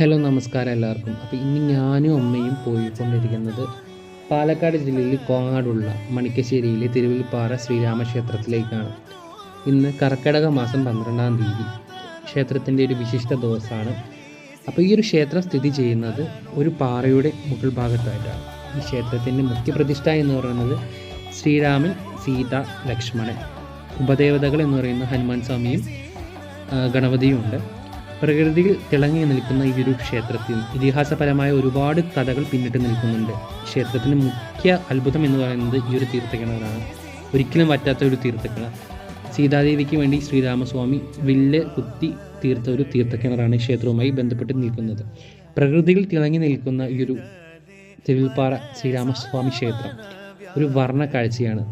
Hello നമസ്കാരം എല്ലാവർക്കും. അപ്പോൾ ഇന്ന് ഞാനും അമ്മയും പോയിക്കൊണ്ടിരിക്കുന്നത് പാലക്കാട് ജില്ലയിൽ കോങ്ങാടുള്ള മണിക്കശ്ശേരിയിലെ തിരുവിൽപ്പാറ ശ്രീരാമക്ഷേത്രത്തിലേക്കാണ്. ഇന്ന് കർക്കിടക മാസം 12-ാം തീയതി ക്ഷേത്രത്തിൻ്റെ ഒരു വിശിഷ്ട ദിവസമാണ്. അപ്പോൾ ഈ ഒരു ക്ഷേത്രം സ്ഥിതി ചെയ്യുന്നത് ഒരു പാറയുടെ മുകൾ ഭാഗത്തായിട്ടാണ്. ഈ ക്ഷേത്രത്തിൻ്റെ മുഖ്യപ്രതിഷ്ഠ എന്ന് പറയുന്നത് ശ്രീരാമൻ, സീത, ലക്ഷ്മണൻ. ഉപദേവതകൾ എന്ന് പറയുന്ന ഹനുമാൻ സ്വാമിയും ഗണപതിയും ഉണ്ട്. പ്രകൃതിയിൽ തിളങ്ങി നിൽക്കുന്ന ഈ ഒരു ക്ഷേത്രത്തിൽ ഇതിഹാസപരമായ ഒരുപാട് കഥകൾ പിന്നിട്ട് നിൽക്കുന്നുണ്ട്. ക്ഷേത്രത്തിൻ്റെ മുഖ്യ അത്ഭുതം എന്ന് പറയുന്നത് ഈ ഒരു തീർത്ഥക്കിണറാണ്. ഒരിക്കലും വറ്റാത്ത ഒരു തീർത്ഥക്കിണർ. സീതാദേവിക്ക് വേണ്ടി ശ്രീരാമസ്വാമി വില്ല് കുത്തി തീർത്ത ഒരു തീർത്ഥക്കിണറാണ് ക്ഷേത്രവുമായി ബന്ധപ്പെട്ട് നിൽക്കുന്നത്. പ്രകൃതിയിൽ തിളങ്ങി നിൽക്കുന്ന ഈ ഒരു തിരുവിൽപ്പാറ ശ്രീരാമസ്വാമി ക്ഷേത്രം ഒരു വർണ്ണ കാഴ്ചയാണ്.